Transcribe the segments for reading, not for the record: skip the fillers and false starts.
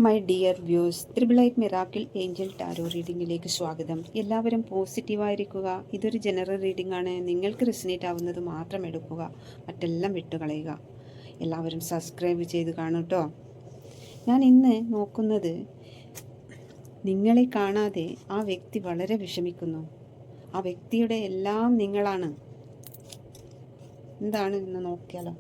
My dear views, ത്രിബിളൈറ്റ് miracle angel tarot റീഡിങ്ങിലേക്ക് സ്വാഗതം. എല്ലാവരും പോസിറ്റീവായിരിക്കുക. ഇതൊരു ജനറൽ റീഡിംഗ് ആണ്. നിങ്ങൾക്ക് റെസിനേറ്റ് ആവുന്നത് മാത്രം എടുക്കുക, മറ്റെല്ലാം വിട്ടുകളയുക. എല്ലാവരും സബ്സ്ക്രൈബ് ചെയ്ത് കാണും കേട്ടോ. ഞാൻ ഇന്ന് നോക്കുന്നത്, നിങ്ങളെ കാണാതെ ആ വ്യക്തി വളരെ വിഷമിക്കുന്നു. ആ വ്യക്തിയുടെ എല്ലാം നിങ്ങളാണ്. എന്താണ് എന്ന് നോക്കിയാലോ.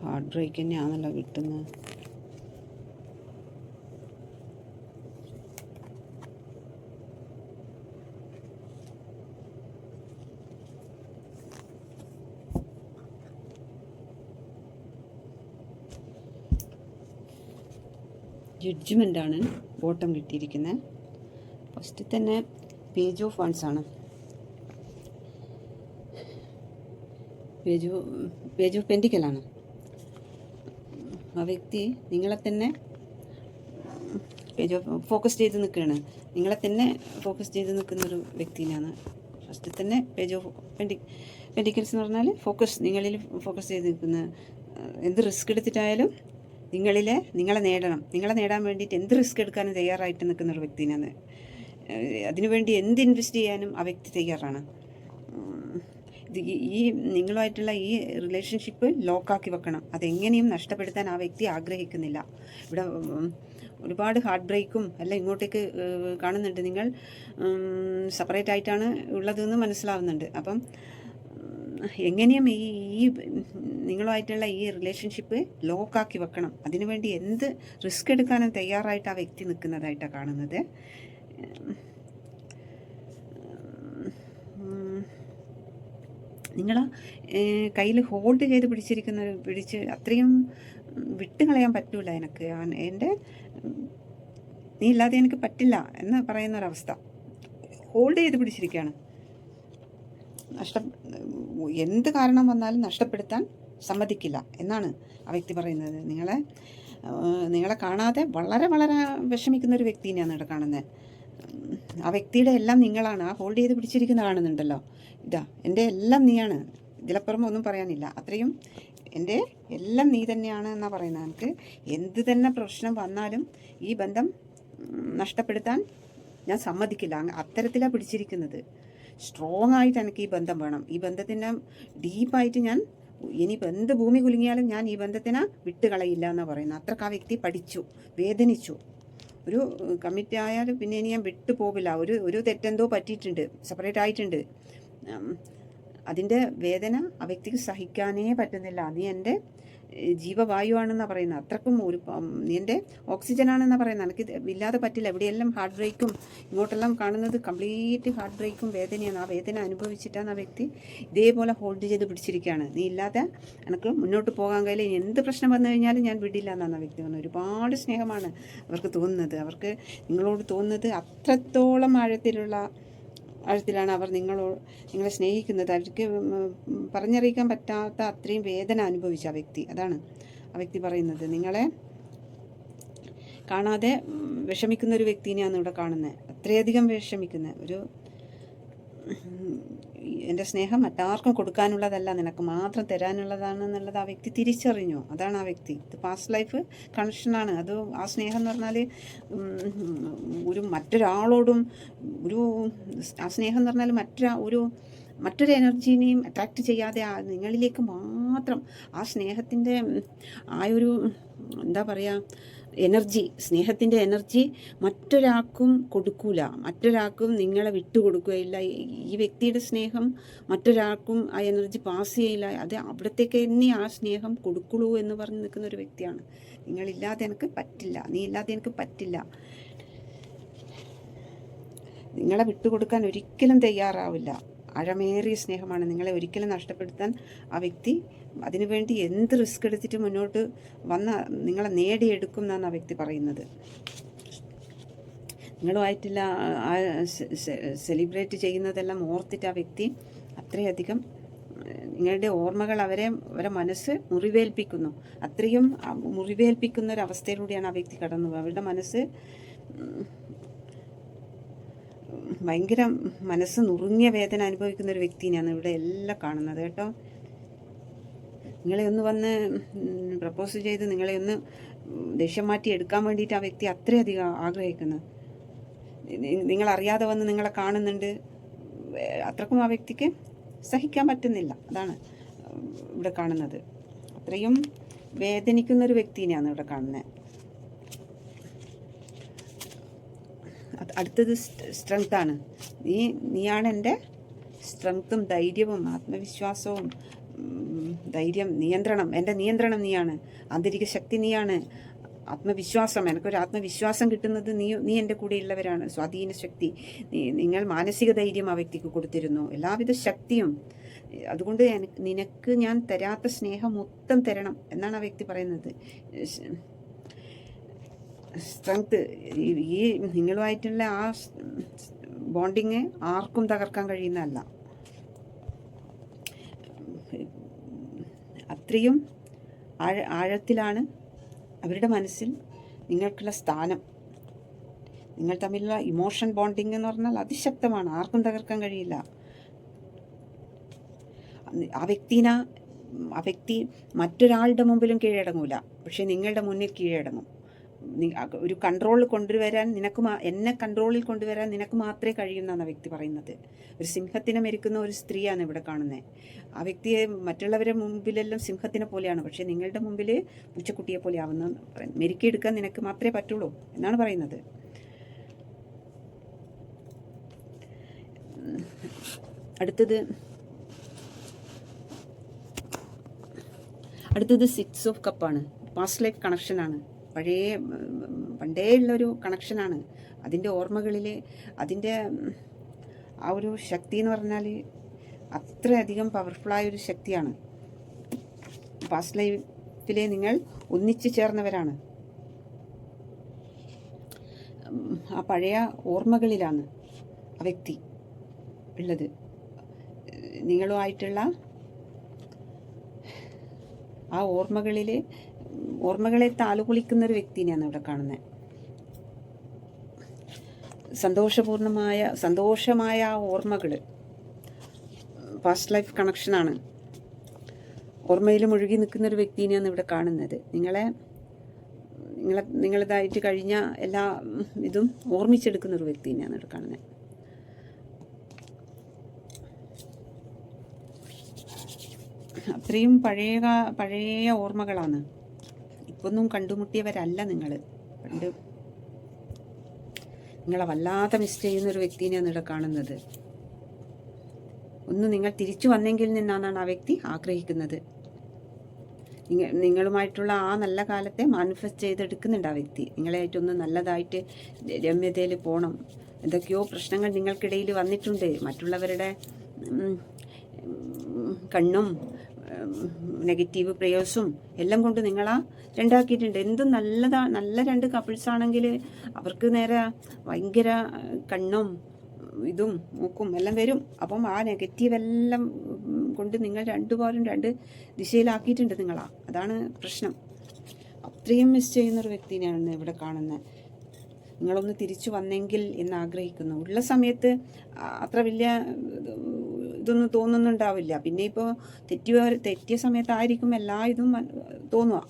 ഹാർട്ട് ബ്രേക്ക് തന്നെയാണല്ലോ കിട്ടുന്നത്. ജഡ്ജ്മെൻ്റാണ് ബോട്ടം കിട്ടിയിരിക്കുന്നത്. ഫസ്റ്റ് തന്നെ പേജ് ഓഫ് വൺസ് ആണ്. പേജ് ഓഫ് പെൻറ്റിക്കലാണ്. ആ വ്യക്തി നിങ്ങളെ തന്നെ ഫോക്കസ് ചെയ്ത് നിൽക്കുകയാണ്. നിങ്ങളെ തന്നെ ഫോക്കസ് ചെയ്ത് നിൽക്കുന്നൊരു വ്യക്തിനാണ്. ഫസ്റ്റ് തന്നെ പേജ് ഓഫ് പെൻറ്റിക്കൽസ് എന്ന് പറഞ്ഞാൽ നിങ്ങളിൽ ഫോക്കസ് ചെയ്ത് നിൽക്കുന്ന, എന്ത് റിസ്ക് എടുത്തിട്ടായാലും നിങ്ങളെ നേടാൻ വേണ്ടിയിട്ട് എന്ത് റിസ്ക് എടുക്കാനും തയ്യാറായിട്ട് നിൽക്കുന്ന ഒരു വ്യക്തിനാണ്. അതിനുവേണ്ടി എന്ത് ഇൻവെസ്റ്റ് ചെയ്യാനും ആ വ്യക്തി തയ്യാറാണ്. ഈ നിങ്ങളുമായിട്ടുള്ള ഈ റിലേഷൻഷിപ്പ് ലോക്കാക്കി വെക്കണം. അതെങ്ങനെയും നഷ്ടപ്പെടുത്താൻ ആ വ്യക്തി ആഗ്രഹിക്കുന്നില്ല. ഇവിടെ ഒരുപാട് ഹാർട്ട് ബ്രേക്കും എല്ലാം ഇങ്ങോട്ടേക്ക് കാണുന്നുണ്ട്. നിങ്ങൾ സെപ്പറേറ്റ് ആയിട്ടാണ് ഉള്ളതെന്ന് മനസ്സിലാവുന്നുണ്ട്. അപ്പം എങ്ങനെയും ഈ നിങ്ങളുമായിട്ടുള്ള ഈ റിലേഷൻഷിപ്പ് ലോക്കാക്കി വെക്കണം. അതിനുവേണ്ടി എന്ത് റിസ്ക് എടുക്കാനും തയ്യാറായിട്ട് ആ വ്യക്തി നിൽക്കുന്നതായിട്ടാണ് കാണുന്നത്. നിങ്ങൾ കയ്യിൽ ഹോൾഡ് ചെയ്ത് പിടിച്ച് അത്രയും വിട്ടുകളയാൻ പറ്റൂല. എനിക്ക് നീ ഇല്ലാതെ എനിക്ക് പറ്റില്ല എന്ന് പറയുന്നൊരവസ്ഥ. ഹോൾഡ് ചെയ്ത് പിടിച്ചിരിക്കുകയാണ്. എന്ത് കാരണം വന്നാലും നഷ്ടപ്പെടുത്താൻ സമ്മതിക്കില്ല എന്നാണ് ആ വ്യക്തി പറയുന്നത്. നിങ്ങളെ കാണാതെ വളരെ വളരെ വിഷമിക്കുന്ന ഒരു വ്യക്തിനെയാണ് ഇവിടെ കാണുന്നത്. ആ വ്യക്തിയുടെ എല്ലാം നിങ്ങളാണ്. ആ ഹോൾഡ് ചെയ്ത് പിടിച്ചിരിക്കുന്ന കാണുന്നുണ്ടല്ലോ, ഇതാ എൻ്റെ എല്ലാം നീയാണ്, ഇതിലപ്പുറം ഒന്നും പറയാനില്ല. അത്രയും എൻ്റെ എല്ലാം നീ തന്നെയാണ് എന്നാണ് പറയുന്നത്. എനിക്ക് എന്ത് തന്നെ പ്രശ്നം വന്നാലും ഈ ബന്ധം നഷ്ടപ്പെടുത്താൻ ഞാൻ സമ്മതിക്കില്ല. അത്തരത്തിലാണ് പിടിച്ചിരിക്കുന്നത്. സ്ട്രോങ് ആയിട്ട് എനിക്ക് ഈ ബന്ധം വേണം. ഈ ബന്ധത്തിൻ്റെ ഡീപ്പായിട്ട് ഞാൻ ഇനിയിപ്പോൾ എന്ത് ഭൂമി കുലുങ്ങിയാലും ഞാൻ ഈ ബന്ധത്തിനെ വിട്ടുകളയില്ല എന്നാണ് പറയുന്നത്. അത്രക്ക് ആ വ്യക്തി പഠിച്ചു, വേദനിച്ചു. ഒരു കമ്മിറ്റ് ആയാലും പിന്നെ ഇനി ഞാൻ വിട്ടു പോകില്ല. ഒരു തെറ്റെന്തോ പറ്റിയിട്ടുണ്ട്, സെപ്പറേറ്റ് ആയിട്ടുണ്ട്. അതിൻ്റെ വേദന ആ വ്യക്തിക്ക് സഹിക്കാനേ പറ്റുന്നില്ല. നീ എൻ്റെ ജീവവായുവാണെന്നാണ് പറയുന്നത്. അത്രക്കും നീ എൻ്റെ ഓക്സിജനാണെന്നാണ് പറയുന്നത്. എനിക്ക് ഇല്ലാതെ പറ്റില്ല. എവിടെയെല്ലാം ഹാർട്ട് ബ്രേക്കും ഇങ്ങോട്ടെല്ലാം കാണുന്നത് കംപ്ലീറ്റ് ഹാർട്ട് ബ്രേക്കും വേദനയാണ്. ആ വേദന അനുഭവിച്ചിട്ടാണ് ആ വ്യക്തി ഇതേപോലെ ഹോൾഡ് ചെയ്ത് പിടിച്ചിരിക്കുകയാണ്. നീ ഇല്ലാതെ എനിക്ക് മുന്നോട്ട് പോകാൻ കഴിയില്ല. ഇനി എന്ത് പ്രശ്നം വന്നു കഴിഞ്ഞാലും ഞാൻ വിടില്ല എന്നാണ് ആ വ്യക്തി പറഞ്ഞത്. ഒരുപാട് സ്നേഹമാണ് അവർക്ക് തോന്നുന്നത്. അവർക്ക് നിങ്ങളോട് തോന്നുന്നത് അത്രത്തോളം ആഴത്തിലാണ് അവർ നിങ്ങളെ സ്നേഹിക്കുന്നത്. അവർക്ക് പറഞ്ഞറിയിക്കാൻ പറ്റാത്ത അത്രയും വേദന അനുഭവിച്ച ആ വ്യക്തി. അതാണ് ആ വ്യക്തി പറയുന്നത്. നിങ്ങളെ കാണാതെ വിഷമിക്കുന്ന ഒരു വ്യക്തിനെയാണ് ഇവിടെ കാണുന്നത്. അത്രയധികം വിഷമിക്കുന്ന എൻ്റെ സ്നേഹം മറ്റാർക്കും കൊടുക്കാനുള്ളതല്ല, നിനക്ക് മാത്രം തരാനുള്ളതാണെന്നുള്ളത് ആ വ്യക്തി തിരിച്ചറിഞ്ഞു. അതാണ് ആ വ്യക്തി. ഇത് പാസ്റ്റ് ലൈഫ് കണക്ഷനാണ്. അത് ആ സ്നേഹം എന്ന് പറഞ്ഞാൽ മറ്റൊരാളോടും ആ സ്നേഹം എന്ന് പറഞ്ഞാൽ മറ്റൊരു എനർജീനെയും അട്രാക്റ്റ് ചെയ്യാതെ നിങ്ങളിലേക്ക് മാത്രം ആ സ്നേഹത്തിൻ്റെ ആ ഒരു എന്താ പറയുക എനർജി, സ്നേഹത്തിൻ്റെ എനർജി മറ്റൊരാൾക്കും കൊടുക്കൂല, മറ്റൊരാൾക്കും നിങ്ങളെ വിട്ടുകൊടുക്കുകയില്ല. ഈ വ്യക്തിയുടെ സ്നേഹം മറ്റൊരാൾക്കും ആ എനർജി പാസ് ചെയ്യില്ല. അത് അവിടത്തേക്ക് തന്നെ ആ സ്നേഹം കൊടുക്കുള്ളൂ എന്ന് പറഞ്ഞ് നിൽക്കുന്ന ഒരു വ്യക്തിയാണ്. നിങ്ങളില്ലാതെ എനിക്ക് പറ്റില്ല, നീ ഇല്ലാതെ എനിക്ക് പറ്റില്ല, നിങ്ങളെ വിട്ടുകൊടുക്കാൻ ഒരിക്കലും തയ്യാറാവില്ല. ആഴമേറിയ സ്നേഹമാണ്. നിങ്ങളെ ഒരിക്കലും നഷ്ടപ്പെടുത്താൻ ആ വ്യക്തി അതിനുവേണ്ടി എന്ത് റിസ്ക് എടുത്തിട്ട് മുന്നോട്ട് വന്ന നിങ്ങളെ നേടിയെടുക്കും എന്നാണ് ആ വ്യക്തി പറയുന്നത്. നിങ്ങളുമായിട്ടില്ല ആ സെലിബ്രേറ്റ് ചെയ്യുന്നതെല്ലാം ഓർത്തിട്ട് ആ വ്യക്തി അത്രയധികം നിങ്ങളുടെ ഓർമ്മകൾ അവരെ മനസ്സ് മുറിവേൽപ്പിക്കുന്നു. അത്രയും മുറിവേൽപ്പിക്കുന്ന ഒരു അവസ്ഥയിലൂടെയാണ് ആ വ്യക്തി കടന്നു. അവരുടെ മനസ്സ് ഭയങ്കര മനസ്സ് നുറുങ്ങിയ വേദന അനുഭവിക്കുന്ന ഒരു വ്യക്തിനെയാണ് ഇവിടെ എല്ലാം കാണുന്നത് കേട്ടോ. നിങ്ങളെ ഒന്ന് വന്ന് പ്രപ്പോസ് ചെയ്ത് നിങ്ങളെ ഒന്ന് ദേഷ്യം മാറ്റി എടുക്കാൻ വേണ്ടിയിട്ട് ആ വ്യക്തി അത്രയധികം ആഗ്രഹിക്കുന്നു. നിങ്ങളറിയാതെ വന്ന് നിങ്ങളെ കാണുന്നുണ്ട്, അത്രക്കും ആ വ്യക്തിക്ക് സഹിക്കാൻ പറ്റുന്നില്ല. അതാണ് ഇവിടെ കാണുന്നത്. അത്രയും വേദനിക്കുന്നൊരു വ്യക്തിനെയാണ് ഇവിടെ കാണുന്നത്. അടുത്തത് സ്ട്രെങ്താണ്. നീയാണ് എൻ്റെ സ്ട്രെങ്ത്തും ധൈര്യവും ആത്മവിശ്വാസവും. ധൈര്യം, നിയന്ത്രണം, എൻ്റെ നിയന്ത്രണം നീയാണ്. ആന്തരിക ശക്തി നീയാണ്. ആത്മവിശ്വാസം, എനിക്കൊരു ആത്മവിശ്വാസം കിട്ടുന്നത് നീ എൻ്റെ കൂടെയുള്ളവരാണ്. സ്വാധീന ശക്തി, നിങ്ങൾ മാനസിക ധൈര്യം ആ വ്യക്തിക്ക് കൊടുത്തിരുന്നു, എല്ലാവിധ ശക്തിയും. അതുകൊണ്ട് നിനക്ക് ഞാൻ തരാത്ത സ്നേഹം മൊത്തം തരണം എന്നാണ് ആ വ്യക്തി പറയുന്നത്. സ്ട്രെങ്ത്, ഈ നിങ്ങളുമായിട്ടുള്ള ആ ബോണ്ടിങ് ആർക്കും തകർക്കാൻ കഴിയുന്നതല്ല. അത്രയും ആഴത്തിലാണ് അവരുടെ മനസ്സിൽ നിങ്ങൾക്കുള്ള സ്ഥാനം. നിങ്ങൾ തമ്മിലുള്ള ഇമോഷൻ ബോണ്ടിങ് എന്ന് പറഞ്ഞാൽ അതിശക്തമാണ്, ആർക്കും തകർക്കാൻ കഴിയില്ല. ആ വ്യക്തി മറ്റൊരാളുടെ മുമ്പിലും കീഴടങ്ങൂല, പക്ഷെ നിങ്ങളുടെ മുന്നിൽ കീഴടങ്ങും. ഒരു കൺട്രോളിൽ കൊണ്ടുവരാൻ എന്നെ കൺട്രോളിൽ കൊണ്ടുവരാൻ നിനക്ക് മാത്രമേ കഴിയുമെന്നാണ് ആ വ്യക്തി പറയുന്നത്. ഒരു സിംഹത്തിനെ മെരുക്കുന്ന ഒരു സ്ത്രീയാണ് ഇവിടെ കാണുന്നത്. ആ വ്യക്തിയെ മറ്റുള്ളവരുടെ മുമ്പിലെല്ലാം സിംഹത്തിനെ പോലെയാണ്, പക്ഷേ നിങ്ങളുടെ മുമ്പിൽ പൂച്ചക്കുട്ടിയെ പോലെ ആവുന്ന പറയുന്നത്. മെരുക്കിയെടുക്കാൻ നിനക്ക് മാത്രമേ പറ്റുള്ളൂ എന്നാണ് പറയുന്നത്. അടുത്തത് 6 ഓഫ് കപ്പാണ്. പാസ്റ്റ് ലൈഫ് കണക്ഷനാണ്. പണ്ടേ ഉള്ളൊരു കണക്ഷനാണ്. അതിൻ്റെ ഓർമ്മകളിൽ അതിൻ്റെ ആ ഒരു ശക്തി എന്ന് പറഞ്ഞാൽ അത്രയധികം പവർഫുള്ളായൊരു ശക്തിയാണ്. പാസ്റ്റ് ലൈഫിലെ നിങ്ങൾ ഒന്നിച്ചു ചേർന്നവരാണ്. ആ പഴയ ഓർമ്മകളിലാണ് ആ വ്യക്തി ഉള്ളത്. നിങ്ങളുമായിട്ടുള്ള ആ ഓർമ്മകളെ താലുകുളിക്കുന്നൊരു വ്യക്തിനെയാണ് ഇവിടെ കാണുന്നത്. സന്തോഷമായ ആ ഓർമ്മകൾ പാസ്റ്റ് ലൈഫ് കണക്ഷനാണ്. ഓർമ്മയിൽ മുഴുകി നിൽക്കുന്നൊരു വ്യക്തിനെയാണ് ഇവിടെ കാണുന്നത്. നിങ്ങളതായിട്ട് കഴിഞ്ഞ എല്ലാ ഇതും ഓർമ്മിച്ചെടുക്കുന്നൊരു വ്യക്തിനെയാണ് ഇവിടെ കാണുന്നത്. അത്രയും പഴയ ഓർമ്മകളാണ്. ഇപ്പൊന്നും കണ്ടുമുട്ടിയവരല്ല നിങ്ങൾ. പണ്ട് നിങ്ങളെ വല്ലാതെ മിസ് ചെയ്യുന്നൊരു വ്യക്തിനെയാണ് ഇവിടെ കാണുന്നത്. ഒന്ന് നിങ്ങൾ തിരിച്ചു വന്നെങ്കിൽ നിന്നാണ് ആ വ്യക്തി ആഗ്രഹിക്കുന്നത്. നിങ്ങളുമായിട്ടുള്ള ആ നല്ല കാലത്തെ മാനിഫെസ്റ്റ് ചെയ്തെടുക്കുന്നുണ്ട് ആ വ്യക്തി. നിങ്ങളായിട്ടൊന്ന് നല്ലതായിട്ട് രമ്യതയിൽ പോകണം. എന്തൊക്കെയോ പ്രശ്നങ്ങൾ നിങ്ങൾക്കിടയിൽ വന്നിട്ടുണ്ട്. മറ്റുള്ളവരുടെ കണ്ണും നെഗറ്റീവ് പ്രേയേഴ്സും എല്ലാം കൊണ്ട് നിങ്ങളാ രണ്ടാക്കിയിട്ടുണ്ട്. എന്തും നല്ല രണ്ട് കപ്പിൾസ് ആണെങ്കിൽ അവർക്ക് നേരെ ഭയങ്കര കണ്ണും ഇതും മൂക്കും എല്ലാം വരും. അപ്പം ആ നെഗറ്റീവ് എല്ലാം കൊണ്ട് നിങ്ങൾ രണ്ടുപേരും രണ്ട് ദിശയിലാക്കിയിട്ടുണ്ട് നിങ്ങളാ. അതാണ് പ്രശ്നം. അത്രയും മിസ് ചെയ്യുന്നൊരു വ്യക്തിനെയാണ് ഇവിടെ കാണുന്നത്. നിങ്ങളൊന്ന് തിരിച്ചു വന്നെങ്കിൽ എന്ന് ആഗ്രഹിക്കുന്നു. ഉള്ള സമയത്ത് അത്ര വലിയ ഇതൊന്നും തോന്നുന്നുണ്ടാവില്ല. പിന്നെ ഇപ്പോൾ തെറ്റിയ സമയത്തായിരിക്കും എല്ലാ ഇതും തോന്നുക.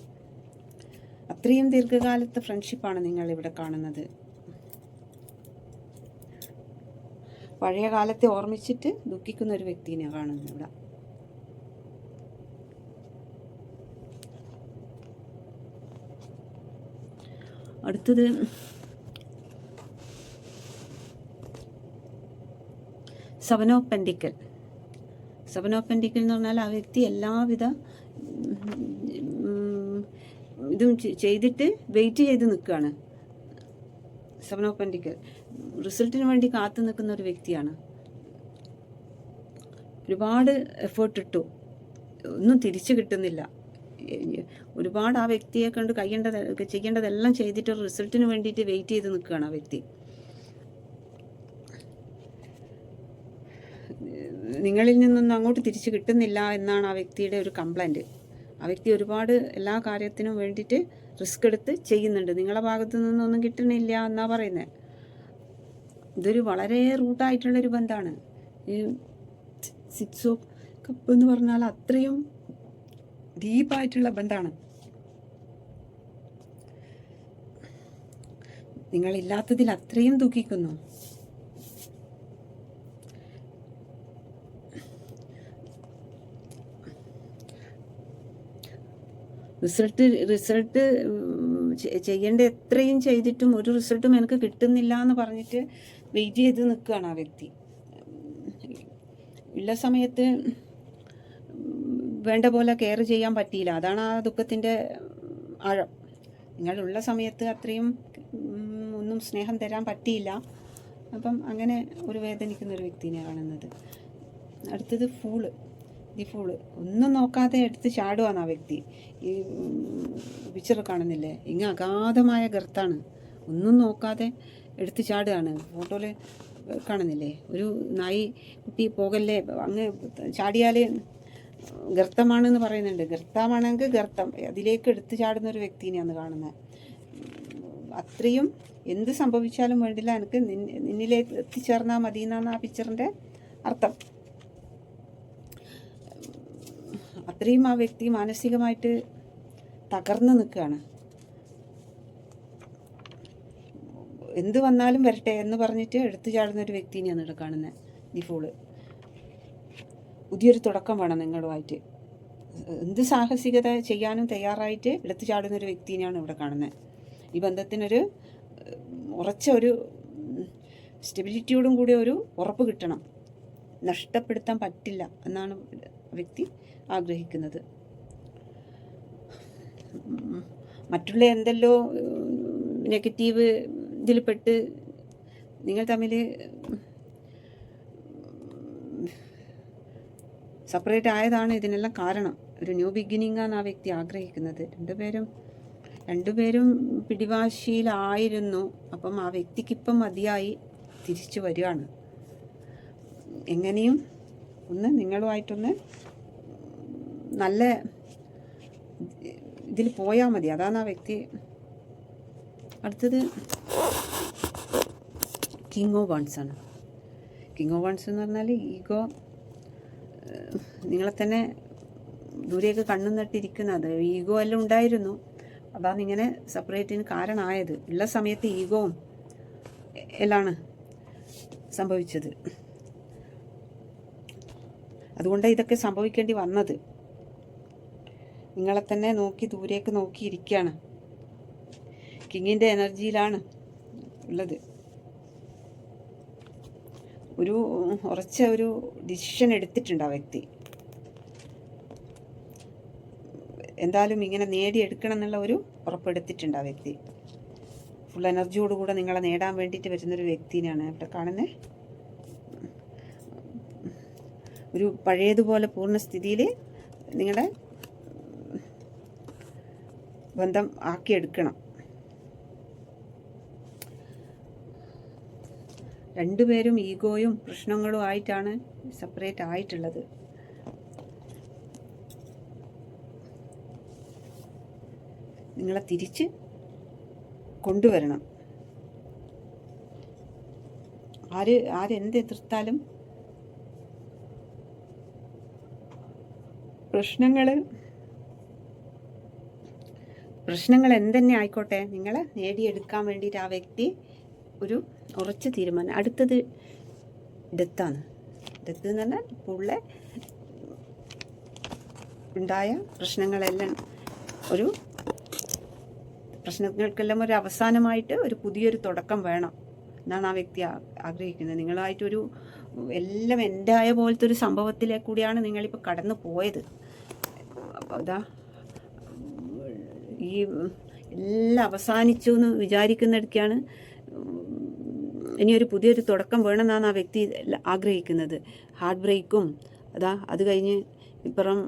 അത്രയും ദീർഘകാലത്തെ ഫ്രണ്ട്ഷിപ്പാണ് നിങ്ങൾ ഇവിടെ കാണുന്നത്. പഴയ കാലത്തെ ഓർമ്മിച്ചിട്ട് ദുഃഖിക്കുന്ന ഒരു വ്യക്തിനെ കാണുന്നു ഇവിടെ. അടുത്തത് seven of pentacle. Seven of pentacle എന്ന് പറഞ്ഞാൽ ആ വ്യക്തി എല്ലാവിധ ഇതും ചെയ്തിട്ട് വെയിറ്റ് ചെയ്ത് നിൽക്കുകയാണ്. സെവൻ ഓഫ് പെൻഡിക്കൽ റിസൾട്ടിന് വേണ്ടി കാത്തു നിൽക്കുന്ന ഒരു വ്യക്തിയാണ്. ഒരുപാട് എഫേർട്ട് ഇട്ടു, ഒന്നും തിരിച്ചു കിട്ടുന്നില്ല. ഒരുപാട് ആ വ്യക്തിയെ കൊണ്ട് ചെയ്യേണ്ടതെല്ലാം ചെയ്തിട്ട് ഒരു റിസൾട്ടിന് വേണ്ടിയിട്ട് വെയിറ്റ് ചെയ്ത് നിൽക്കുകയാണ് ആ വ്യക്തി. നിങ്ങളിൽ നിന്നൊന്നും അങ്ങോട്ട് തിരിച്ചു കിട്ടുന്നില്ല എന്നാണ് ആ വ്യക്തിയുടെ ഒരു കംപ്ലൈൻറ്റ്. ആ വ്യക്തി ഒരുപാട് എല്ലാ കാര്യത്തിനും വേണ്ടിയിട്ട് റിസ്ക് എടുത്ത് ചെയ്യുന്നുണ്ട്, നിങ്ങളുടെ ഭാഗത്തു നിന്നൊന്നും കിട്ടണില്ല എന്നാണ് പറയുന്നത്. ഇതൊരു വളരെ റൂട്ടായിട്ടുള്ളൊരു ബന്ധമാണ്. ഈ 6 ഓഫ് കപ്പ് എന്ന് പറഞ്ഞാൽ അത്രയും ഡീപ്പായിട്ടുള്ള ബന്ധമാണ്. നിങ്ങളില്ലാത്തതിൽ അത്രയും ദുഃഖിക്കുന്നു. റിസൾട്ട് ചെയ്യേണ്ട എത്രയും ചെയ്തിട്ടും ഒരു റിസൾട്ടും എനിക്ക് കിട്ടുന്നില്ല എന്ന് പറഞ്ഞിട്ട് വെയിറ്റ് ചെയ്ത് നിൽക്കുകയാണ് ആ വ്യക്തി. ഉള്ള സമയത്ത് വേണ്ട പോലെ കെയർ ചെയ്യാൻ പറ്റിയില്ല, അതാണ് ആ ദുഃഖത്തിൻ്റെ ആഴം. നിങ്ങളുള്ള സമയത്ത് അത്രയും ഒന്നും സ്നേഹം തരാൻ പറ്റിയില്ല, അപ്പം അങ്ങനെ ഒരു വേദനിക്കുന്ന ഒരു വ്യക്തിനെ കാണുന്നത്. അടുത്തത് ഫൂള്. ഈ ഫൂള് ഒന്നും നോക്കാതെ എടുത്ത് ചാടുവാണ് ആ വ്യക്തി. ഈ പിക്ചർ കാണുന്നില്ലേ, ഇങ്ങനെ അഗാധമായ ഗർത്താണ്, ഒന്നും നോക്കാതെ എടുത്ത് ചാടുകയാണ്. ഫോട്ടോയിൽ കാണുന്നില്ലേ, ഒരു നായി കുട്ടി പോകല്ലേ അങ്ങ് ചാടിയാൽ ഗർത്തമാണെന്ന് പറയുന്നുണ്ട്. ഗർത്തമാണെങ്കിൽ ഗർത്തം, അതിലേക്ക് എടുത്ത് ചാടുന്ന ഒരു വ്യക്തിനെയാണ് കാണുന്നത്. അത്രയും എന്ത് സംഭവിച്ചാലും വേണ്ടില്ല, എനിക്ക് നിന്നിലേക്ക് എത്തിച്ചേർന്നാൽ മതി എന്നാണ് ആ പിക്ചറിൻ്റെ അർത്ഥം. അത്രയും ആ വ്യക്തി മാനസികമായിട്ട് തകർന്ന് നിൽക്കുകയാണ്. എന്ത് വന്നാലും വരട്ടെ എന്ന് പറഞ്ഞിട്ട് എടുത്തു ചാടുന്ന ഒരു വ്യക്തിനെയാണ് ഇവിടെ കാണുന്നത്. ഈ ഫൂള് പുതിയൊരു തുടക്കം വേണം നിങ്ങളുമായിട്ട്. എന്ത് സാഹസികത ചെയ്യാനും തയ്യാറായിട്ട് എടുത്തു ചാടുന്ന ഒരു വ്യക്തിനെയാണ് ഇവിടെ കാണുന്നത്. ഈ ബന്ധത്തിനൊരു ഉറച്ച ഒരു സ്റ്റെബിലിറ്റിയോടും കൂടി ഒരു ഉറപ്പ് കിട്ടണം, നഷ്ടപ്പെടുത്താൻ പറ്റില്ല എന്നാണ് വ്യക്തി ആഗ്രഹിക്കുന്നത്. മറ്റുള്ള എന്തെല്ലോ നെഗറ്റീവ് ഇതിൽപ്പെട്ട് നിങ്ങൾ തമ്മിൽ സെപ്പറേറ്റ് ആയതാണ് ഇതിനെല്ലാം കാരണം. ഒരു ന്യൂ ബിഗിനിങ് ആണ് ആ വ്യക്തി ആഗ്രഹിക്കുന്നത്. രണ്ടുപേരും പിടിവാശിയിലായിരുന്നു. അപ്പം ആ വ്യക്തിക്കിപ്പം മതിയായി, തിരിച്ചു വരികയാണ്. എങ്ങനെയും നിങ്ങളുമായിട്ടൊന്ന് നല്ല ഇതിൽ പോയാൽ മതി, അതാണ് ആ വ്യക്തി. അടുത്തത് കിങ് ഓഫ് വൺസ് ആണ്. കിങ് ഓഫ് വൺസ് എന്ന് പറഞ്ഞാൽ ഈഗോ നിങ്ങളെ തന്നെ ദൂരേക്ക് കണ്ണു നട്ടിരിക്കുന്നത്. ഈഗോ എല്ലാം ഉണ്ടായിരുന്നു, അതാണ് ഇങ്ങനെ സെപ്പറേറ്റിന് കാരണമായത്. ഉള്ള സമയത്ത് ഈഗോവും എല്ലാമാണ് സംഭവിച്ചത്. അതുകൊണ്ടാണ് ഇതൊക്കെ സംഭവിക്കേണ്ടി വന്നത്. നിങ്ങളെ തന്നെ നോക്കി ദൂരേക്ക് നോക്കിയിരിക്കുകയാണ്. കിങ്ങിൻ്റെ എനർജിയിലാണ് ഉള്ളത്. ഒരു ഉറച്ച ഒരു ഡിസിഷൻ എടുത്തിട്ടുണ്ട് ആ വ്യക്തി. എന്തായാലും ഇങ്ങനെ നേടിയെടുക്കണം എന്നുള്ള ഒരു ഉറപ്പെടുത്തിട്ടുണ്ട് ആ വ്യക്തി. ഫുൾ എനർജിയോടുകൂടെ നിങ്ങളെ നേടാൻ വേണ്ടിയിട്ട് വരുന്നൊരു വ്യക്തിനെയാണ് ഇവിടെ കാണുന്നത്. ഒരു പഴയതുപോലെ പൂർണ്ണസ്ഥിതിയിൽ നിങ്ങളുടെ ബന്ധം ആക്കിയെടുക്കണം. രണ്ടുപേരും ഈഗോയും പ്രശ്നങ്ങളും ആയിട്ടാണ് സെപ്പറേറ്റ് ആയിട്ടുള്ളത്. നിങ്ങളെ തിരിച്ച് കൊണ്ടുവരണം. ആരെന്ത് എതിർത്താലും പ്രശ്നങ്ങൾ എന്തെന്നെ ആയിക്കോട്ടെ, നിങ്ങളെ നേടിയെടുക്കാൻ വേണ്ടിയിട്ട് ആ വ്യക്തി ഒരു ഉറച്ച തീരുമാനം. അടുത്തത് ഡെത്താണ്. ഡെത്ത് എന്ന് പറഞ്ഞാൽ പുള്ളെ ഉണ്ടായ പ്രശ്നങ്ങളെല്ലാം പ്രശ്നങ്ങൾക്കെല്ലാം ഒരു അവസാനമായിട്ട് ഒരു പുതിയൊരു തുടക്കം വേണം എന്നാണ് ആ വ്യക്തി ആഗ്രഹിക്കുന്നത്. നിങ്ങളായിട്ടൊരു എല്ലാം എൻ്റെ ആയ പോലത്തെ ഒരു സംഭവത്തിലേക്ക് കൂടിയാണ് നിങ്ങളിപ്പോൾ കടന്നു പോയത്. അപ്പോൾ അതാ ഈ എല്ലാം അവസാനിച്ചു എന്ന് വിചാരിക്കുന്നിടയ്ക്കാണ് ഇനിയൊരു പുതിയൊരു തുടക്കം വേണമെന്നാണ് ആ വ്യക്തി ആഗ്രഹിക്കുന്നത്. ഹാർട്ട് ബ്രേക്കും അത് കഴിഞ്ഞ് ഇപ്പുറം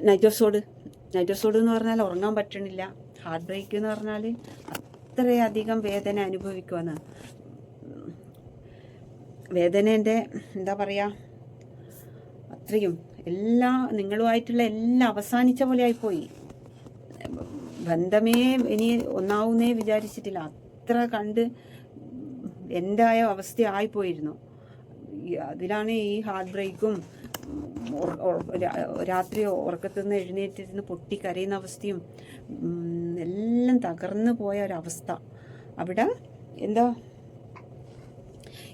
നൈറ്റ് ഓഫ് സോഡ് എന്ന് പറഞ്ഞാൽ ഉറങ്ങാൻ പറ്റണില്ല. ഹാർട്ട് ബ്രേക്ക് എന്ന് പറഞ്ഞാൽ അത്രയധികം വേദന അനുഭവിക്കുമെന്ന്. വേദനേൻ്റെ എന്താ പറയുക, അത്രയും നിങ്ങളുമായിട്ടുള്ള എല്ലാം അവസാനിച്ച പോലെ ആയിപ്പോയി. ബന്ധമേ ഇനി ഒന്നാവുന്നേ വിചാരിച്ചിട്ടില്ല. അത്ര കണ്ട് എൻ്റെ ആയ അവസ്ഥ ആയിപ്പോയിരുന്നു. അതിലാണ് ഈ ഹാർട്ട് ബ്രേക്കും രാത്രി ഉറക്കത്തിൽ നിന്ന് എഴുന്നേറ്റിരുന്ന് പൊട്ടിക്കരയുന്ന അവസ്ഥയും എല്ലാം തകർന്നു പോയ ഒരവസ്ഥ. അവിടെ എന്താ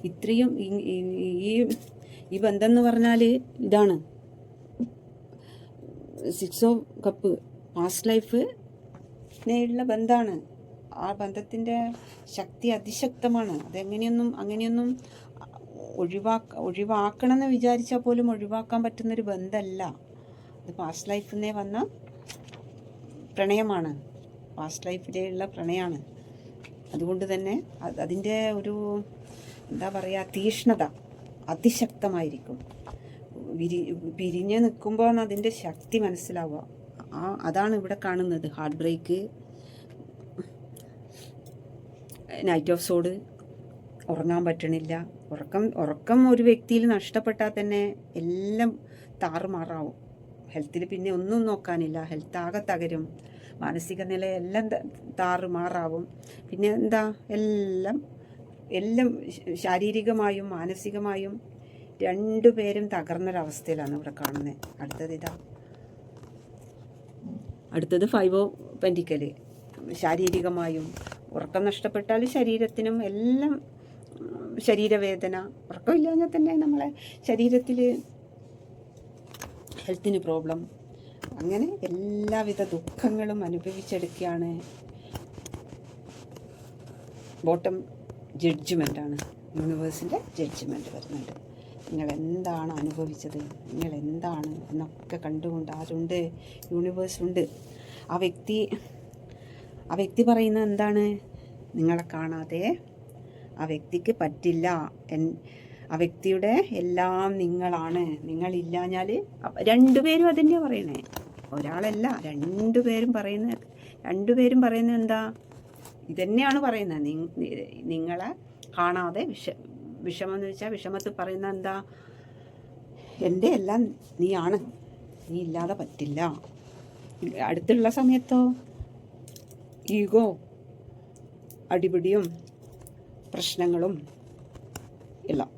ഇത്രയും ഈ ബന്ധം എന്ന് പറഞ്ഞാൽ ഇതാണ് 6 ഓഫ് കപ്പ് പാസ്റ്റ് ലൈഫിനുള്ള ബന്ധമാണ്. ആ ബന്ധത്തിൻ്റെ ശക്തി അതിശക്തമാണ്. അങ്ങനെയൊന്നും ഒഴിവാക്കണമെന്ന് വിചാരിച്ചാൽ പോലും ഒഴിവാക്കാൻ പറ്റുന്നൊരു ബന്ധമല്ല. അത് പാസ്റ്റ് ലൈഫിൽ നിന്നേ വന്ന പ്രണയമാണ്, പാസ്റ്റ് ലൈഫിലുള്ള പ്രണയമാണ്. അതുകൊണ്ട് തന്നെ അതിൻ്റെ ഒരു എന്താ പറയുക, തീഷ്ണത അതിശക്തമായിരിക്കും. പിരിഞ്ഞ് നിൽക്കുമ്പോൾ അതിൻ്റെ ശക്തി മനസ്സിലാവുക. അതാണ് ഇവിടെ കാണുന്നത്. Heartbreak, knight of sword, ഉറങ്ങാൻ പറ്റണില്ല. ഉറക്കം ഒരു വ്യക്തിയിൽ നഷ്ടപ്പെട്ടാൽ തന്നെ എല്ലാം താറുമാറാവും. ഹെൽത്തിൽ പിന്നെ ഒന്നും നോക്കാനില്ല. ഹെൽത്ത് ആകെ തകരും. മാനസിക നില എല്ലാം താറുമാറാവും. പിന്നെ എന്താ എല്ലാം ശാരീരികമായും മാനസികമായും രണ്ടുപേരും തകർന്നൊരവസ്ഥയിലാണ് ഇവിടെ കാണുന്നത്. അടുത്തത് 5 ഓഫ് പെൻറ്റിക്കല്. ശാരീരികമായും ഉറക്കം നഷ്ടപ്പെട്ടാൽ ശരീരത്തിനും എല്ലാം ശരീരവേദന. ഉറക്കമില്ലാഞ്ഞാൽ തന്നെ നമ്മളെ ശരീരത്തിൽ ഹെൽത്തിന് പ്രോബ്ലം. അങ്ങനെ എല്ലാവിധ ദുഃഖങ്ങളും അനുഭവിച്ചെടുക്കുകയാണ്. ബോട്ടം ജഡ്ജ്മെൻ്റാണ്. യൂണിവേഴ്സിൻ്റെ ജഡ്ജ്മെൻറ്റ് വരുന്നുണ്ട്. നിങ്ങൾ എന്താണ് അനുഭവിച്ചത്, നിങ്ങൾ എന്താണ് എന്നൊക്കെ കണ്ടുകൊണ്ട് ആരുണ്ട്? യൂണിവേഴ്സുണ്ട്. ആ വ്യക്തി പറയുന്നത് എന്താണ്? നിങ്ങളെ കാണാതെ ആ വ്യക്തിക്ക് പറ്റില്ല. ആ വ്യക്തിയുടെ എല്ലാം നിങ്ങളാണ്. നിങ്ങളില്ലാഞ്ഞാൽ രണ്ടുപേരും അതന്നെയാണ് പറയണേ. ഒരാളല്ല, രണ്ടുപേരും പറയുന്നത് എന്താ? ഇതന്നെയാണ് പറയുന്നത്. നിങ്ങളെ കാണാതെ വിഷമെന്ന് വെച്ചാൽ വിഷമത്തിൽ പറയുന്നത് എന്താ? എൻ്റെ എല്ലാം നീയാണ്, നീ ഇല്ലാതെ പറ്റില്ല. അടുത്തുള്ള സമയത്തോ ഈഗോ, അടിപിടിയും പ്രശ്നങ്ങളും എല്ലാം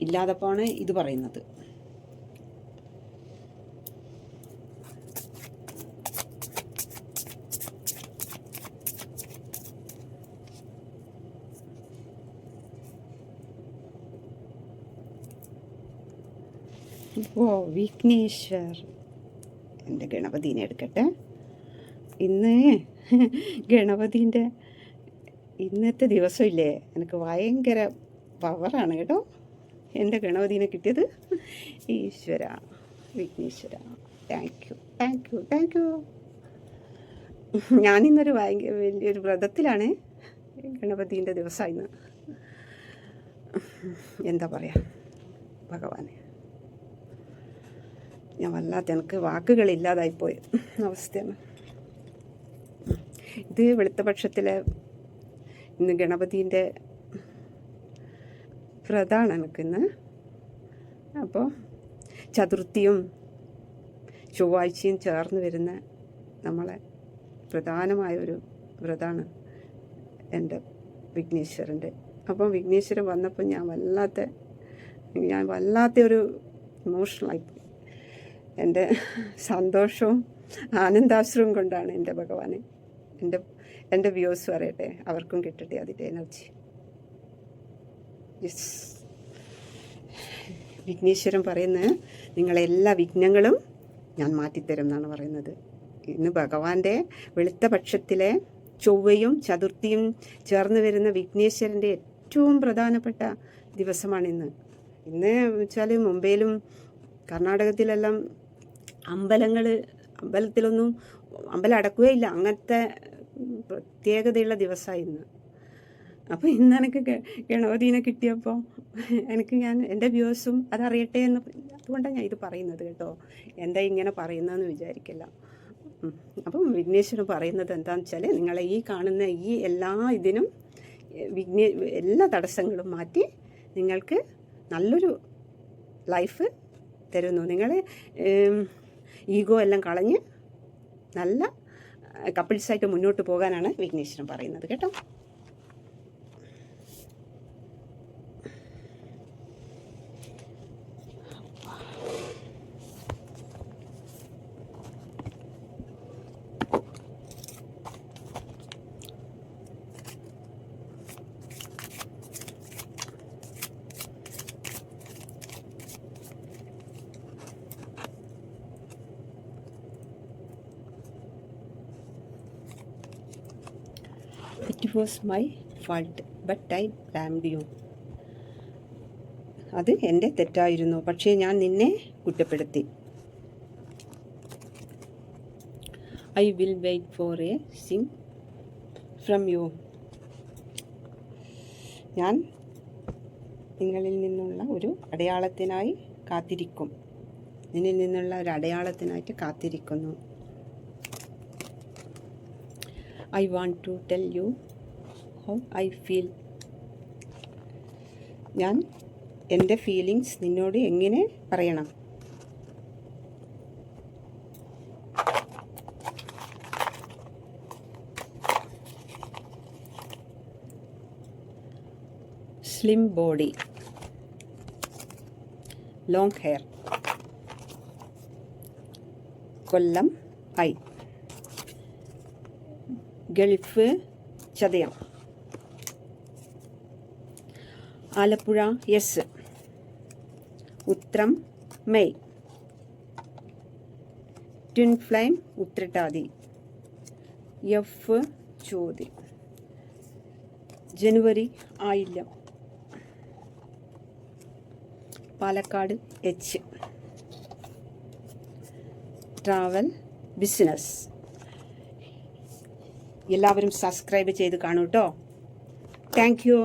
ഇല്ലാതപ്പോഴാണ് ഇത് പറയുന്നത്. വിഘ്നേശ്വർ, എൻ്റെ ഗണപതിനെ എടുക്കട്ടെ. ഇന്ന് ഗണപതിൻ്റെ ഇന്നത്തെ ദിവസമില്ലേ, എനിക്ക് ഭയങ്കര പവറാണ് കേട്ടോ. എൻ്റെ ഗണപതിനെ കിട്ടിയത്. ഈശ്വര, വിഘ്നേശ്വര, താങ്ക് യു. ഞാനിന്നൊരു വലിയൊരു വ്രതത്തിലാണ്. ഗണപതിൻ്റെ ദിവസമായി ഇന്ന്. എന്താ പറയുക, ഭഗവാനെ, ഞാൻ എനിക്ക് വാക്കുകളില്ലാതായിപ്പോയ അവസ്ഥയാണ്. ഇത് വെളുത്തപക്ഷത്തിലെ ഇന്ന് ഗണപതിൻ്റെ വ്രതമാണ് എനിക്കിന്ന്. അപ്പോൾ ചതുർത്ഥിയും ചൊവ്വാഴ്ചയും ചേർന്ന് വരുന്ന നമ്മളെ പ്രധാനമായൊരു വ്രതമാണ് എൻ്റെ വിഘ്നേശ്വരൻ്റെ. അപ്പം വിഘ്നേശ്വരൻ വന്നപ്പോൾ ഞാൻ വല്ലാത്തൊരു ഇമോഷണലായി. എൻ്റെ സന്തോഷവും ആനന്ദാശ്രവും കൊണ്ടാണ് എൻ്റെ ഭഗവാനെ, എൻ്റെ വ്യൂസ് പറയട്ടെ, അവർക്കും കിട്ടട്ടെ അതിൻ്റെ എനർജി. യെസ്, വിഘ്നേശ്വരൻ പറയുന്നത് നിങ്ങളെല്ലാ വിഘ്നങ്ങളും ഞാൻ മാറ്റിത്തരും എന്നാണ് പറയുന്നത്. ഇന്ന് ഭഗവാന്റെ വെളുത്ത പക്ഷത്തിലെ ചൊവ്വയും ചതുർത്ഥിയും ചേർന്ന് വരുന്ന വിഘ്നേശ്വരൻ്റെ ഏറ്റവും പ്രധാനപ്പെട്ട ദിവസമാണിന്ന്. ഇന്ന് വെച്ചാൽ മുംബൈയിലും കർണാടകത്തിലെല്ലാം അമ്പലത്തിലൊന്നും അമ്പലം അടക്കുകയില്ല, അങ്ങനത്തെ പ്രത്യേകതയുള്ള ദിവസമായി ഇന്ന്. അപ്പോൾ ഇന്ന് എനിക്ക് ഗണപതിനെ കിട്ടിയപ്പോൾ ഞാൻ എൻ്റെ വ്യൂസും അതറിയട്ടെ എന്ന്, അതുകൊണ്ടാണ് ഞാൻ ഇത് പറയുന്നത് കേട്ടോ. എന്താ ഇങ്ങനെ പറയുന്നതെന്ന് വിചാരിക്കില്ല. അപ്പം വിഘ്നേശ്വരൻ പറയുന്നത് എന്താണെന്ന് വെച്ചാൽ, നിങ്ങളെ ഈ കാണുന്ന ഈ എല്ലാ ഇതിനും എല്ലാ തടസ്സങ്ങളും മാറ്റി നിങ്ങൾക്ക് നല്ലൊരു ലൈഫ് തരുന്നു. നിങ്ങൾ ഈഗോ എല്ലാം കളഞ്ഞ് നല്ല കപ്പിൾസായിട്ട് മുന്നോട്ട് പോകാനാണ് വിഘ്നേശ്വരൻ പറയുന്നത് കേട്ടോ. It was my fault, but I blamed you. അത് എൻ്റെ തെറ്റായിരുന്നു, പക്ഷേ ഞാൻ നിന്നെ കുറ്റപ്പെടുത്തി. I will wait for a sign from you. ഞാൻ നിങ്ങളിൽ നിന്നുള്ള ഒരു അടയാളത്തിനായി കാത്തിരിക്കും. നിന്നിൽ നിന്നുള്ള ഒരു അടയാളത്തിനായിട്ട് കാത്തിരിക്കുന്നു. I want to tell you how I feel. ഞാൻ എൻ്റെ ഫീലിങ്സ് നിന്നോട് എങ്ങനെ പറയണം? Slim body, long hair. Kollam I. Gulf Chathayam. Alappuzha S. Uthram May. Twin flame Uthrattathi. F Chothi. January Ayilyam. Palakkad H. Travel business. എല്ലാവരും സബ്സ്ക്രൈബ് ചെയ്ത് കാണൂ കേട്ടോ. Thank you.